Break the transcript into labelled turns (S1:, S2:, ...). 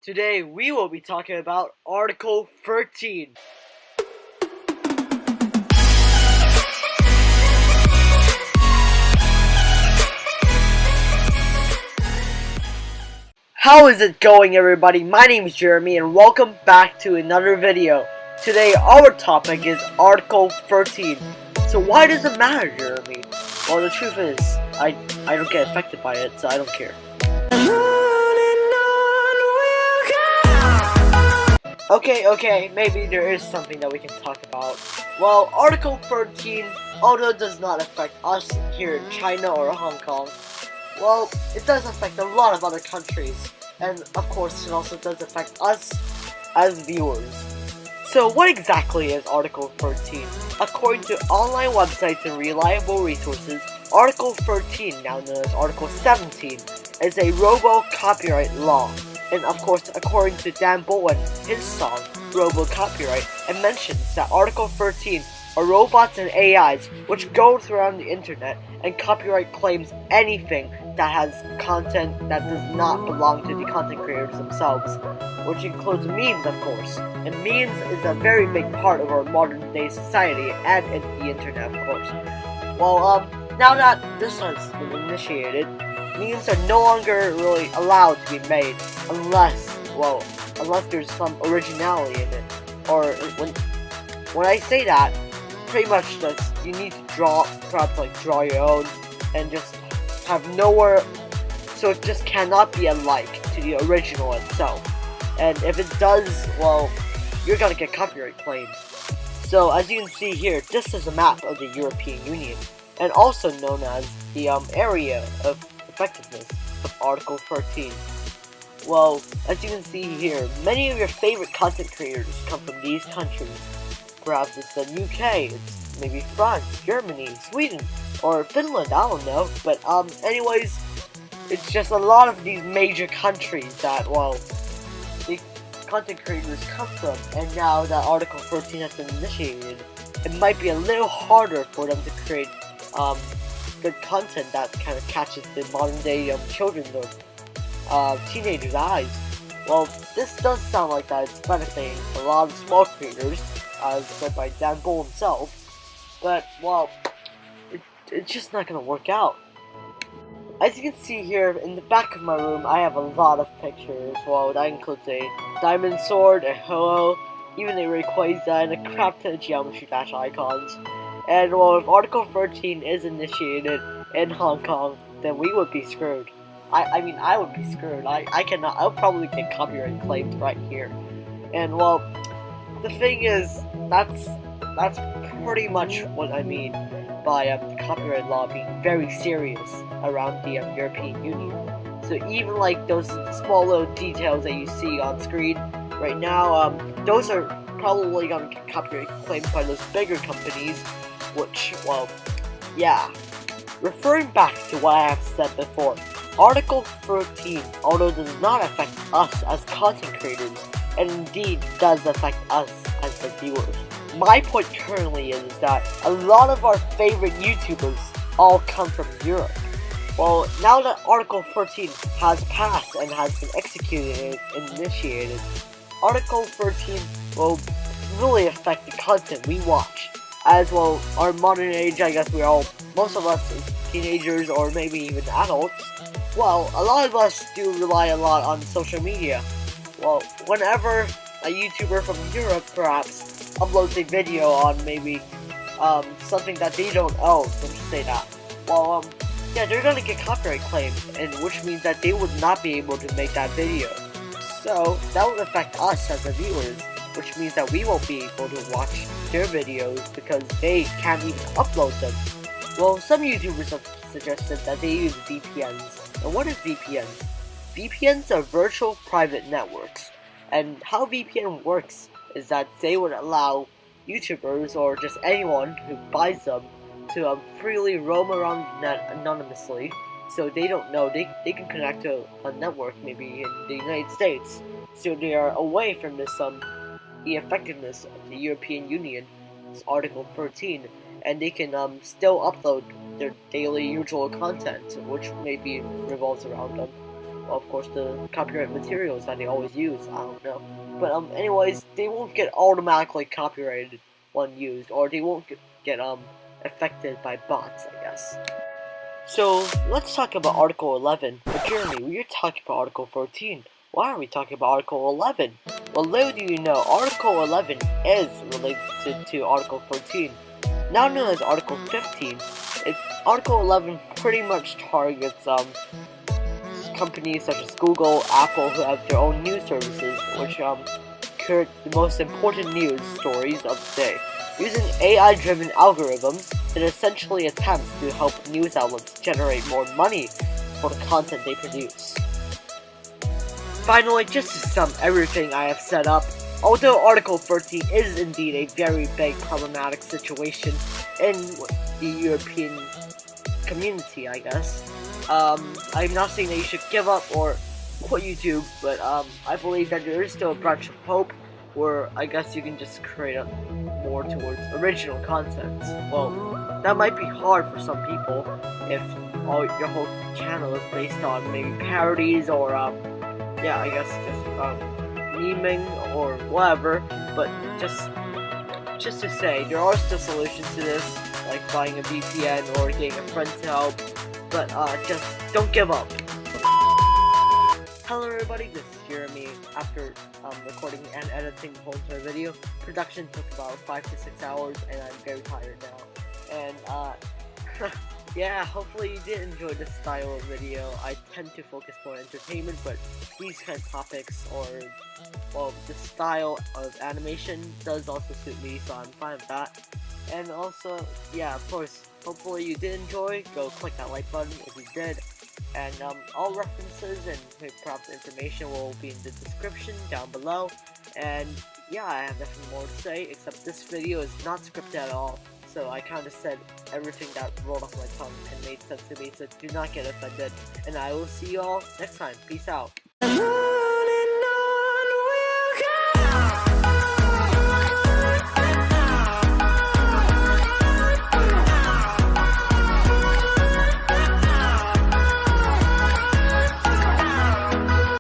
S1: Today we will be talking about Article 13. How is it going, everybody? My name is Jeremy and welcome back to another video. Today our topic is Article 13. So why does it matter, Jeremy? Well, the truth is, I don't get affected by it, so I don't care. Okay, maybe there is something that we can talk about. Well, Article 13, although it does not affect us here in China or Hong Kong, well, it does affect a lot of other countries, and of course it also does affect us as viewers. So what exactly is Article 13? According to online websites and reliable resources, Article 13, now known as Article 17, is a robo-copyright law. And of course, according to Dan Bowen, his song, Robo-Copyright, it mentions that Article 13 are robots and AIs which go around the internet and copyright claims anything that has content that does not belong to the content creators themselves, which includes memes, of course. And memes is a very big part of our modern day society and the internet, of course. Well, now that this has been initiated, memes are no longer really allowed to be made unless there's some originality in it. Or when I say that, pretty much just you need to perhaps draw your own and just have nowhere, so it just cannot be alike to the original itself. And if it does, well, you're gonna get copyright claimed. So as you can see here, this is a map of the European Union, and also known as the area of effectiveness of Article 13. Well, as you can see here, many of your favorite content creators come from these countries. Perhaps it's the UK, it's maybe France, Germany, Sweden, or Finland, I don't know. But anyways, it's just a lot of these major countries that, well, the content creators come from. And now that Article 13 has been initiated, it might be a little harder for them to create good content that kind of catches the modern day children's or teenagers' eyes. Well, this does sound like that it's benefiting a lot of small creators, as said by Dan Bull himself, but, well, it's just not gonna work out. As you can see here, in the back of my room, I have a lot of pictures. Well, that includes a diamond sword, a hello, even a Rayquaza, and a crap ton of Geometry Dash icons. And, well, if Article 13 is initiated in Hong Kong, then we would be screwed. I mean, I would be screwed. I'll probably get copyright claimed right here. And, well, the thing is, that's pretty much what I mean by the copyright law being very serious around the European Union. So even like those small little details that you see on screen right now, those are probably gonna get copyright claimed by those bigger companies, which, well, yeah. Referring back to what I have said before, Article 13, although does not affect us as content creators, and indeed does affect us as the viewers. My point currently is that a lot of our favorite YouTubers all come from Europe. Well, now that Article 13 has passed and has been executed and initiated, Article 13 will really affect the content we watch. As well, our modern age, I guess most of us as teenagers or maybe even adults, well, a lot of us do rely a lot on social media. Well, whenever a YouTuber from Europe perhaps uploads a video on maybe something that they don't own, let's just say that, well, yeah, they're gonna get copyright claimed, and which means that they would not be able to make that video. So that would affect us as the viewers, which means that we won't be able to watch their videos because they can't even upload them. Well, some YouTubers have suggested that they use VPNs. And what is VPNs? VPNs are virtual private networks. And how VPN works is that they would allow YouTubers or just anyone who buys them to freely roam around the net anonymously, so they don't know they can connect to a network maybe in the United States, so they are away from this the effectiveness of the European Union, Article 13, and they can still upload their daily usual content, which maybe revolves around them. of course, the copyright materials that they always use. I don't know. But anyways, they won't get automatically copyrighted when used, or they won't get affected by bots, I guess. So let's talk about Article 11. But Jeremy, we are talking about Article 14. Why are we talking about Article 11? Well, little do you know, Article 11 is related to Article 14. Now known as Article 15, Article 11 pretty much targets companies such as Google, Apple, who have their own news services, which curate the most important news stories of the day. Using AI-driven algorithms, it essentially attempts to help news outlets generate more money for the content they produce. Finally, just to sum everything I have set up, although Article 13 is indeed a very big problematic situation in the European community, I guess, I'm not saying that you should give up or quit YouTube, but I believe that there is still a branch of hope where I guess you can just create more towards original content. Well, that might be hard for some people if your whole channel is based on maybe parodies or yeah, I guess just memeing or whatever. But just to say, there are still solutions to this, like buying a VPN or getting a friend to help. But just don't give up. Hello everybody, this is Jeremy. After recording and editing the whole entire video, production took about 5 to 6 hours, and I'm very tired now. And yeah, hopefully you did enjoy this style of video. I tend to focus more on entertainment, but these kind of topics, or well, the style of animation does also suit me, so I'm fine with that. And also, yeah, of course, hopefully you did enjoy. Go click that like button if you did. And all references and perhaps information will be in the description down below. And yeah, I have nothing more to say, except this video is not scripted at all. So I kind of said everything that rolled off my tongue and made sense to me, so do not get offended. And I will see you all next time. Peace out.